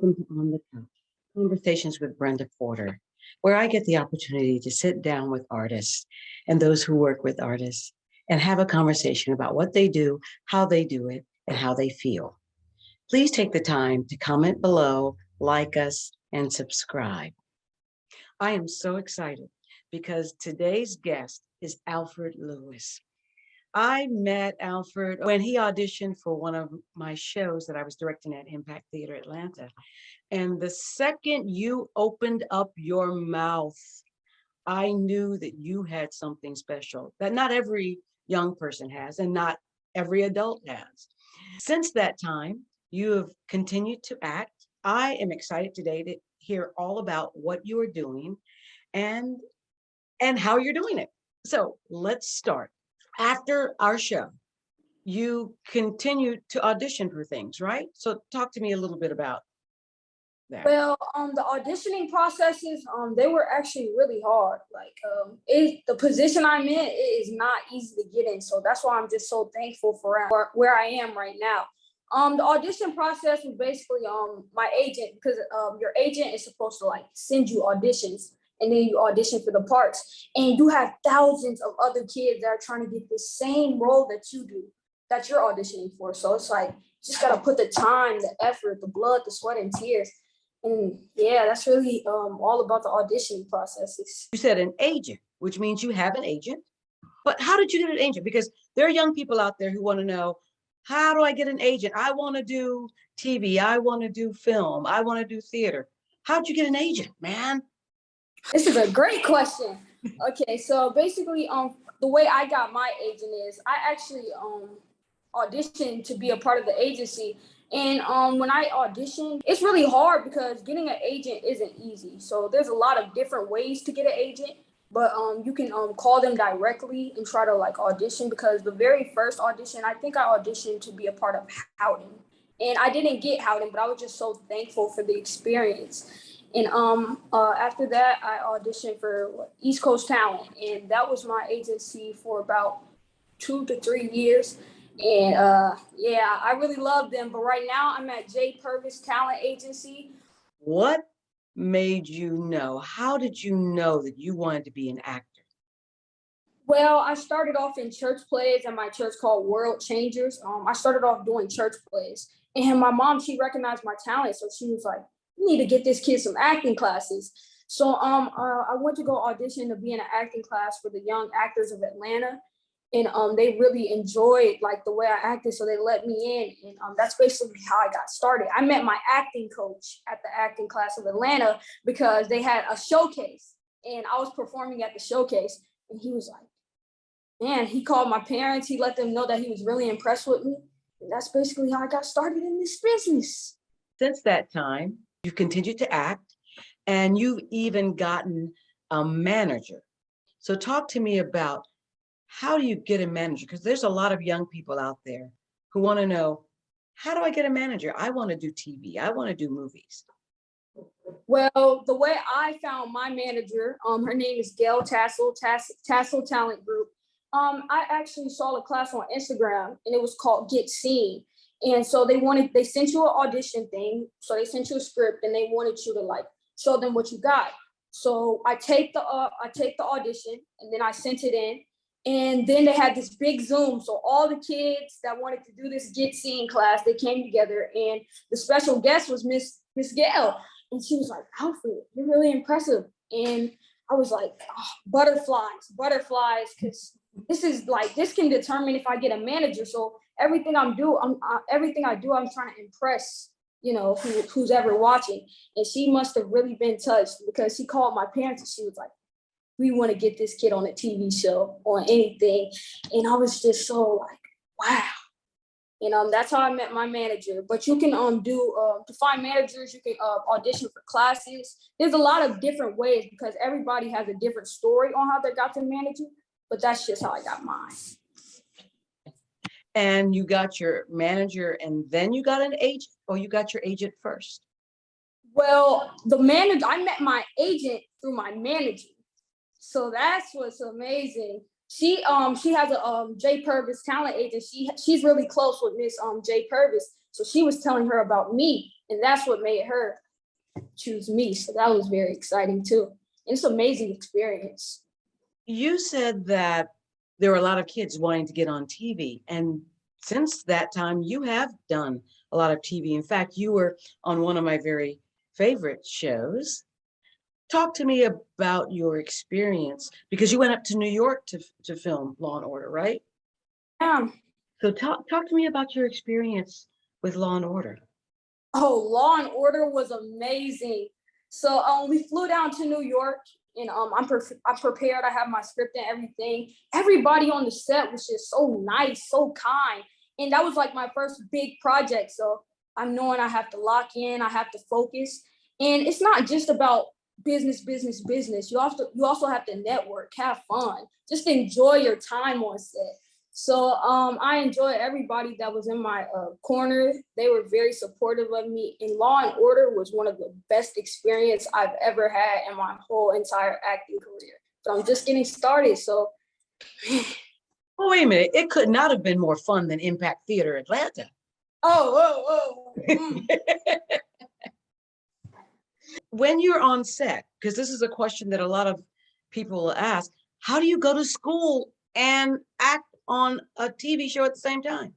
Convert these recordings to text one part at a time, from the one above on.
welcome to On the Couch, Conversations with Brenda Porter, where I get the opportunity to sit down with artists and those who work with artists and have a conversation about what they do, how they do it, and how they feel. Please take the time to comment below, like us, and subscribe. I am so excited because today's guest is Alfred Lewis. I met Alfred when he auditioned for one of my shows that I was directing at Impact Theater Atlanta. And the second you opened up your mouth, I knew that you had something special that not every young person has and not every adult has. Since that time, you have continued to act. I am excited today to hear all about what you are doing and how you're doing it. So let's start. After our show, you continued to audition for things, right? So talk to me a little bit about that. Well, the auditioning processes, they were actually really hard. The position I'm in, it is not easy to get in. So that's why I'm just so thankful for where I am right now. The audition process was basically my agent, because your agent is supposed to like send you auditions, and then you audition for the parts, and you have thousands of other kids that are trying to get the same role that you do, that you're auditioning for. So it's like, you just gotta put the time, the effort, the blood, the sweat, and tears. And yeah, that's really all about the auditioning processes. You said an agent, which means you have an agent. But how did you get an agent? Because there are young people out there who want to know, how do I get an agent? I want to do TV. I want to do film. I want to do theater. How'd you get an agent, man? This is a great question. Okay, so basically, the way I got my agent is I actually auditioned to be a part of the agency. And when I auditioned, it's really hard because getting an agent isn't easy. So there's a lot of different ways to get an agent, but you can call them directly and try to like audition, because the very first audition, I think I auditioned to be a part of Howden. And I didn't get Howden, but I was just so thankful for the experience. And after that, I auditioned for East Coast Talent, and that was my agency for about 2 to 3 years. And yeah, I really love them. But right now, I'm at J. Purvis Talent Agency. What made you know? How did you know that you wanted to be an actor? Well, I started off in church plays at my church called World Changers. I started off doing church plays, and my mom, she recognized my talent, so she was like, "You need to get this kid some acting classes." So I went to go audition to be in an acting class for the Young Actors of Atlanta. And they really enjoyed like the way I acted, so they let me in. And that's basically how I got started. I met my acting coach at the acting class of Atlanta because they had a showcase, and I was performing at the showcase. And he was like, man, he called my parents. He let them know that he was really impressed with me. And that's basically how I got started in this business. Since that time, you've continued to act, and you've even gotten a manager. So talk to me about, how do you get a manager? Because there's a lot of young people out there who want to know, how do I get a manager? I want to do TV. I want to do movies. Well, the way I found my manager, her name is Gail Tassel Talent Group. I actually saw a class on Instagram, and it was called Get Seen. And so they sent you an audition thing. So they sent you a script, and they wanted you to like show them what you got. So I take the audition, and then I sent it in. And then they had this big Zoom. So all the kids that wanted to do this Get Seen class, they came together, and the special guest was Miss Gail. And she was like, Alfred, you're really impressive. And I was like, oh, butterflies, because this can determine if I get a manager. So everything I do, I'm trying to impress, who's ever watching. And she must have really been touched, because she called my parents and she was like, we want to get this kid on a TV show or anything. And I was just so like, wow. That's how I met my manager. But you can to find managers, you can audition for classes. There's a lot of different ways, because everybody has a different story on how they got their manager. But that's just how I got mine. And you got your manager and then you got an agent, or you got your agent first? Well, I met my agent through my manager. So that's what's amazing. She has a J. Purvis talent agent. She's really close with Miss J. Purvis. So she was telling her about me, and that's what made her choose me. So that was very exciting too. And it's an amazing experience. You said that there were a lot of kids wanting to get on TV. And since that time, you have done a lot of TV. In fact, you were on one of my very favorite shows. Talk to me about your experience because you went up to New York to film Law and Order, right? Yeah. So talk to me about your experience with Law and Order. Oh, Law and Order was amazing. So we flew down to New York, and I'm prepared. I have my script and everything. Everybody on the set was just so nice, so kind, and that was like my first big project. So I'm knowing I have to lock in, I have to focus, and it's not just about business, business, business. You also have to network, have fun, just enjoy your time on set. So I enjoyed everybody that was in my corner. They were very supportive of me. And Law and Order was one of the best experience I've ever had in my whole entire acting career. But I'm just getting started. So, Oh, wait a minute. It could not have been more fun than Impact Theater Atlanta. oh. When you're on set, because this is a question that a lot of people will ask, how do you go to school and act on a TV show at the same time?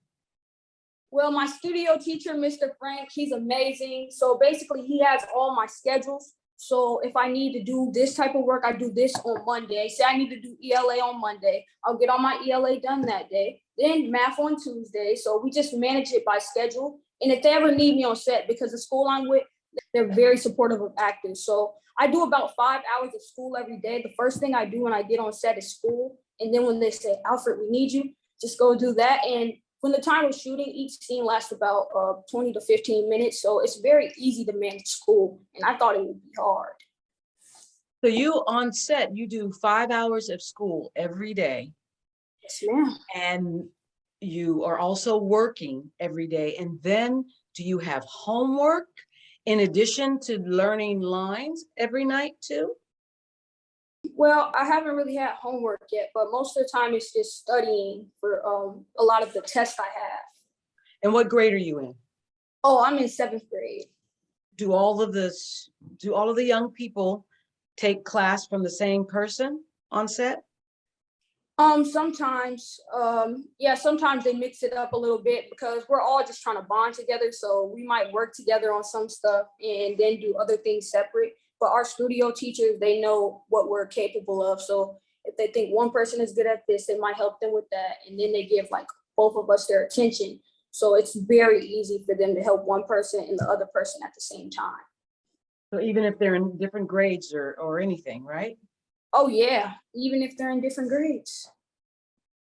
Well, my studio teacher, Mr. Frank, he's amazing. So basically, he has all my schedules. So if I need to do this type of work, I do this on Monday. Say I need to do ELA on Monday, I'll get all my ELA done that day. Then math on Tuesday. So we just manage it by schedule. And if they ever need me on set, because the school I'm with, they're very supportive of acting. So I do about 5 hours of school every day. The first thing I do when I get on set is school. And then when they say, Alfred, we need you, just go do that. And when the time of shooting, each scene lasts about 20 to 15 minutes. So it's very easy to manage school. And I thought it would be hard. So you on set, you do 5 hours of school every day. Yes, ma'am. And you are also working every day. And then do you have homework in addition to learning lines every night too? Well, I haven't really had homework yet, but most of the time it's just studying for a lot of the tests I have. And what grade are you in? Oh, I'm in 7th grade. Do all of the young people take class from the same person on set? Sometimes, yeah, sometimes they mix it up a little bit because we're all just trying to bond together. So we might work together on some stuff and then do other things separate. But our studio teachers, they know what we're capable of. So if they think one person is good at this, they might help them with that. And then they give like both of us their attention. So it's very easy for them to help one person and the other person at the same time. So even if they're in different grades or anything, right? Oh yeah, even if they're in different grades.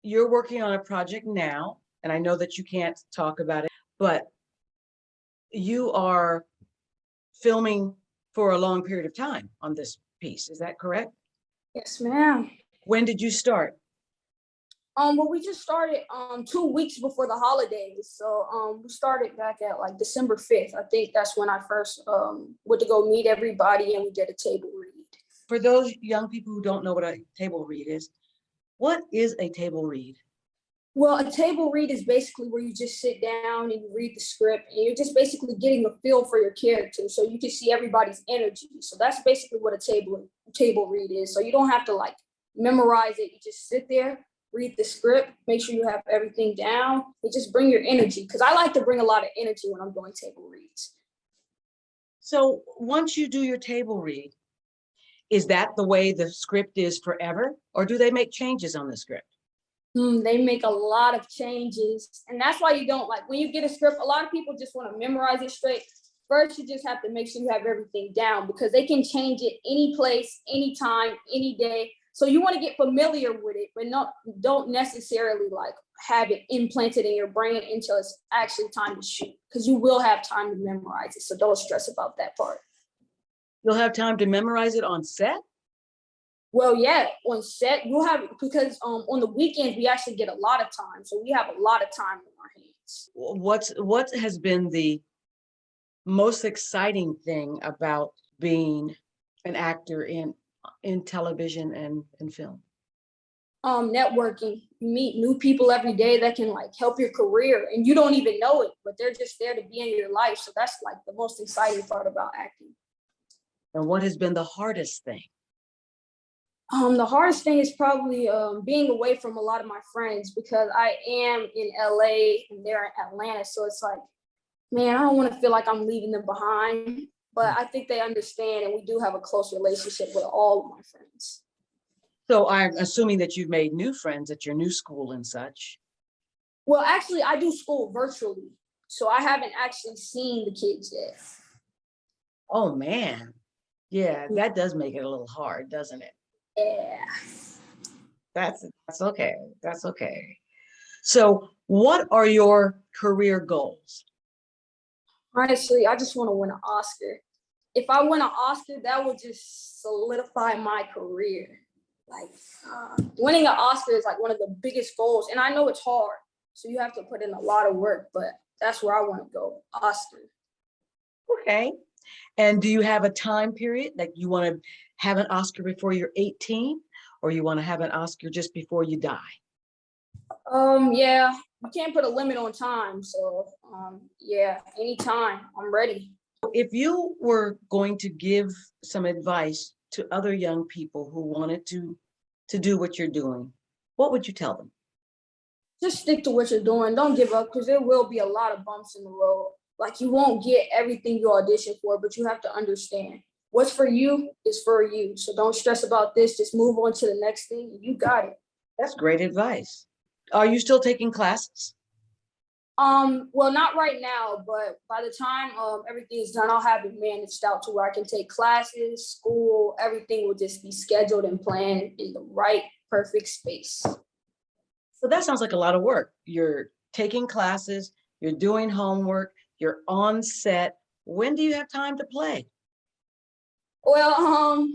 You're working on a project now, and I know that you can't talk about it, but you are filming for a long period of time on this piece. Is that correct? Yes, ma'am. When did you start? Well, we just started 2 weeks before the holidays. So we started back at like December 5th. I think that's when I first went to go meet everybody and we did a table read. For those young people who don't know what a table read is, what is a table read? Well, a table read is basically where you just sit down and you read the script and you're just basically getting a feel for your character so you can see everybody's energy. So that's basically what a table read is. So you don't have to like memorize it. You just sit there, read the script, make sure you have everything down, and just bring your energy. Because I like to bring a lot of energy when I'm doing table reads. So once you do your table read, is that the way the script is forever? Or do they make changes on the script? They make a lot of changes. And that's why you don't like, when you get a script, a lot of people just want to memorize it straight. First, you just have to make sure you have everything down because they can change it any place, anytime, any day. So you want to get familiar with it, but don't necessarily like have it implanted in your brain until it's actually time to shoot because you will have time to memorize it. So don't stress about that part. You'll have time to memorize it on set? Well, yeah, on set, you'll have, because on the weekends, we actually get a lot of time. So we have a lot of time in our hands. What has been the most exciting thing about being an actor in television and film? Networking. You meet new people every day that can like help your career, and you don't even know it, but they're just there to be in your life. So that's like the most exciting part about acting. And what has been the hardest thing? The hardest thing is probably being away from a lot of my friends because I am in LA and they're in Atlanta. So it's like, man, I don't want to feel like I'm leaving them behind. But I think they understand, and we do have a close relationship with all of my friends. So I'm assuming that you've made new friends at your new school and such. Well, actually, I do school virtually. So I haven't actually seen the kids yet. Oh, man. Yeah, that does make it a little hard, doesn't it? Yeah. That's okay. That's okay. So what are your career goals? Honestly, I just want to win an Oscar. If I win an Oscar, that would just solidify my career. Like winning an Oscar is like one of the biggest goals, and I know it's hard. So you have to put in a lot of work, but that's where I want to go, Oscar. Okay. And do you have a time period? Like you want to have an Oscar before you're 18, or you want to have an Oscar just before you die? Yeah, you can't put a limit on time. So yeah, anytime, I'm ready. If you were going to give some advice to other young people who wanted to do what you're doing, what would you tell them? Just stick to what you're doing. Don't give up because there will be a lot of bumps in the road. Like you won't get everything you audition for, but you have to understand what's for you is for you. So don't stress about this. Just move on to the next thing. You got it. That's great advice. Are you still taking classes? Well, not right now, but by the time everything is done, I'll have it managed out to where I can take classes, school, everything will just be scheduled and planned in the right, perfect space. So that sounds like a lot of work. You're taking classes, you're doing homework, you're on set. When do you have time to play? Well,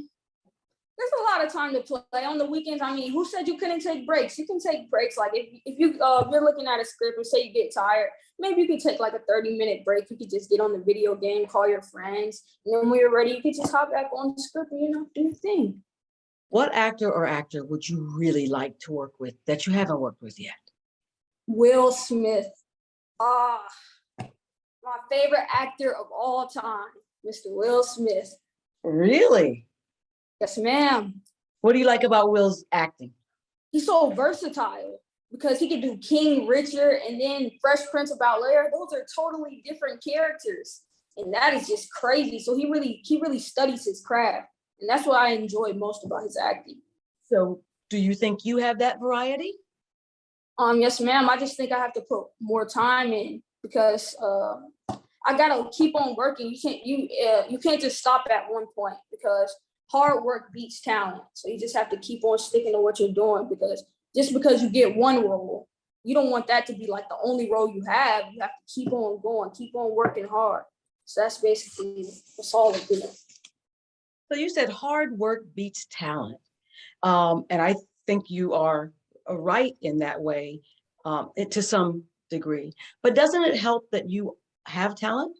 there's a lot of time to play on the weekends. I mean, who said you couldn't take breaks? You can take breaks. Like if you're looking at a script and say you get tired, maybe you could take like a 30-minute break. You could just get on the video game, call your friends, and then when you're ready, you could just hop back on the script and do your thing. What actor or actor would you really like to work with that you haven't worked with yet? Will Smith. Ah, my favorite actor of all time, Mr. Will Smith. Really? Yes, ma'am. What do you like about Will's acting? He's so versatile because he can do King Richard and then Fresh Prince of Bel-Air. Those are totally different characters, and that is just crazy. So he really studies his craft, and that's what I enjoy most about his acting. So do you think you have that variety? Yes, ma'am. I just think I have to put more time in because I gotta keep on working. You can't just stop at one point because hard work beats talent. So you just have to keep on sticking to what you're doing because just because you get one role, you don't want that to be like the only role you have. You have to keep on going, keep on working hard. So that's all I'm doing. So you said hard work beats talent. And I think you are right in that way, to some degree. But doesn't it help that you have talent?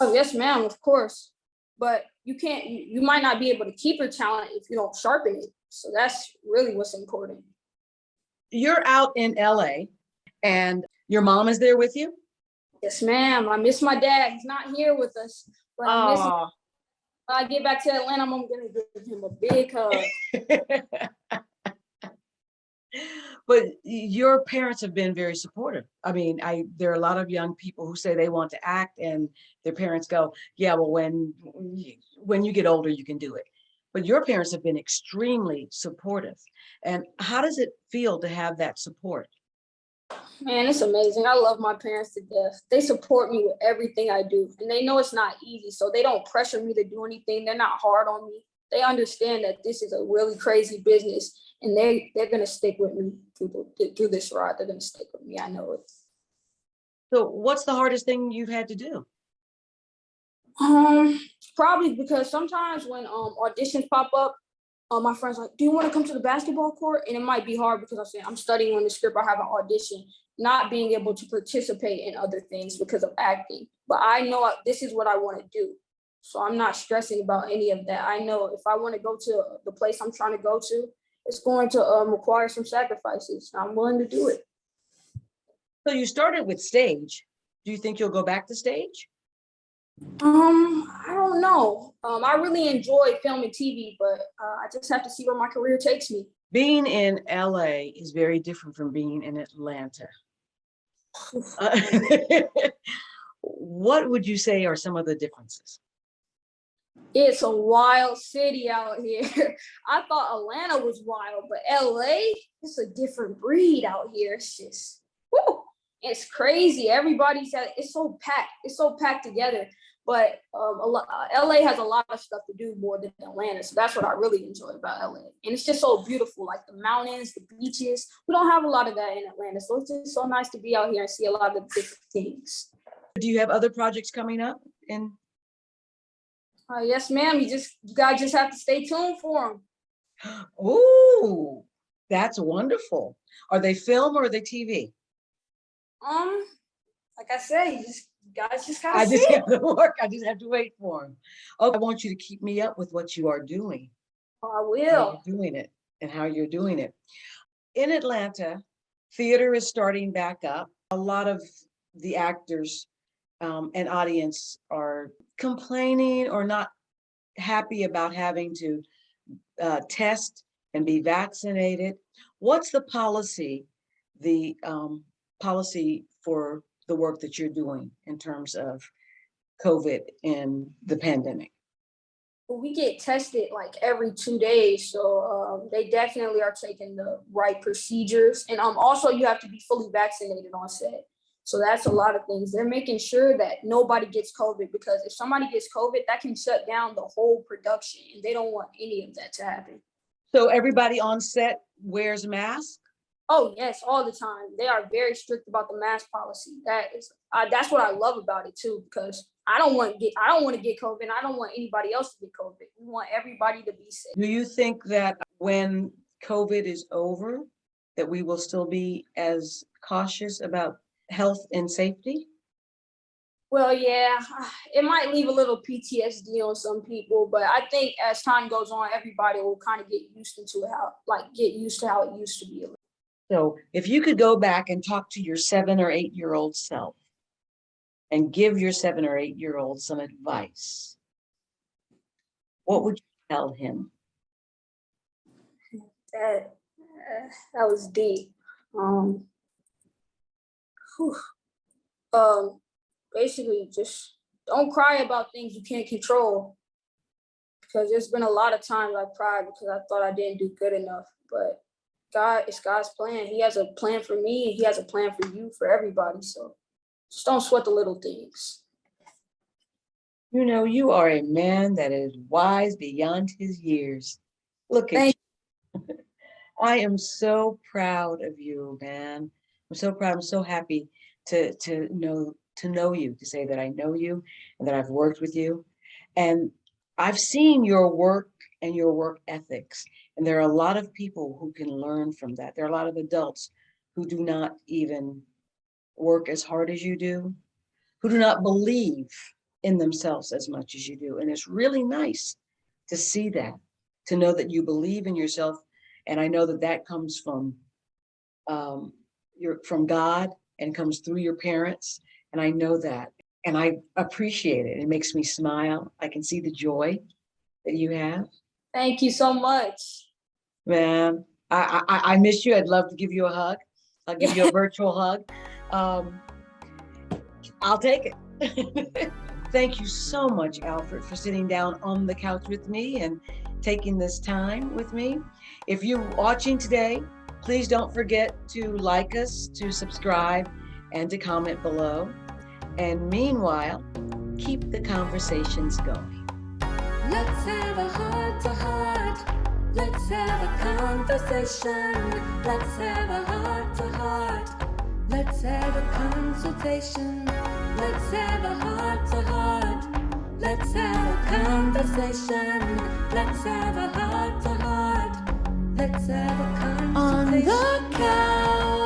Oh, yes, ma'am, of course. But you might not be able to keep your talent if you don't sharpen it. So that's really what's important. You're out in LA and your mom is there with you? Yes, ma'am. I miss my dad. He's not here with us, but I miss him. When I get back to Atlanta, I'm gonna give him a big hug. But your parents have been very supportive. I mean, there are a lot of young people who say they want to act and their parents go, yeah, well, when you get older, you can do it. But your parents have been extremely supportive. And how does it feel to have that support? Man, it's amazing. I love my parents to death. They support me with everything I do. And they know it's not easy. So they don't pressure me to do anything. They're not hard on me. They understand that this is a really crazy business. And they're going to stick with me through this ride. They're going to stick with me. I know it. So what's the hardest thing you've had to do? Probably because sometimes when auditions pop up, my friends are like, do you want to come to the basketball court? And it might be hard because I'm studying on the script. I have an audition, not being able to participate in other things because of acting. But I know this is what I want to do. So I'm not stressing about any of that. I know if I want to go to the place I'm trying to go to, it's going to require some sacrifices. I'm willing to do it. So you started with stage. Do you think you'll go back to stage? I don't know. I really enjoy film and TV, but I just have to see where my career takes me. Being in LA is very different from being in Atlanta. What would you say are some of the differences? It's a wild city out here. I thought Atlanta was wild, but LA, it's a different breed out here. It's just, whoo, it's crazy. It's so packed. It's so packed together. But LA has a lot of stuff to do more than Atlanta. So that's what I really enjoy about LA. And it's just so beautiful, like the mountains, the beaches. We don't have a lot of that in Atlanta. So it's just so nice to be out here and see a lot of different things. Do you have other projects coming up? Yes, ma'am. You guys just have to stay tuned for them. Oh, that's wonderful. Are they film or are they TV? Like I say, you guys just gotta I just see. have to work. I just have to wait for them. Oh, I want you to keep me up with what you are doing. I will. How you're doing it and how you're doing it. In Atlanta, theater is starting back up. A lot of the actors and audience are complaining or not happy about having to test and be vaccinated. What's the policy for the work that you're doing in terms of COVID and the pandemic? We get tested like every 2 days, so they definitely are taking the right procedures. And also you have to be fully vaccinated on set. So that's a lot of things. They're making sure that nobody gets COVID, because if somebody gets COVID, that can shut down the whole production, and they don't want any of that to happen. So everybody on set wears a mask? Oh yes, all the time. They are very strict about the mask policy. That's what I love about it too, because I don't want to get COVID. And I don't want anybody else to get COVID. We want everybody to be safe. Do you think that when COVID is over, that we will still be as cautious about health and safety? Well, yeah, it might leave a little PTSD on some people, but I think as time goes on, everybody will kind of get used to how it used to be. So if you could go back and talk to your 7 or 8 year old self and give your 7 or 8 year old some advice, what would you tell him? That was deep. Basically, just don't cry about things you can't control, because there's been a lot of times I cried because I thought I didn't do good enough. But it's God's plan. He has a plan for me, and he has a plan for you, for everybody. So just don't sweat the little things. You know, you are a man that is wise beyond his years. Look at you. I am so proud of you, man. I'm so proud. I'm so happy to know you, to say that I know you and that I've worked with you. And I've seen your work and your work ethics. And there are a lot of people who can learn from that. There are a lot of adults who do not even work as hard as you do, who do not believe in themselves as much as you do. And it's really nice to see that, to know that you believe in yourself. And I know that that comes from God and comes through your parents. And I know that, and I appreciate it. It makes me smile. I can see the joy that you have. Thank you so much. Man, I miss you. I'd love to give you a hug. I'll give you a virtual hug. I'll take it. Thank you so much, Alfred, for sitting down on the couch with me and taking this time with me. If you're watching today, please don't forget to like us, to subscribe, and to comment below. And meanwhile, keep the conversations going. Let's have a heart-to-heart. Let's have a conversation. Let's have a heart-to-heart. Let's have a consultation. Let's have a heart-to-heart. Let's have a conversation. Let's have a heart-to-heart. Let's have a consultation. On the couch.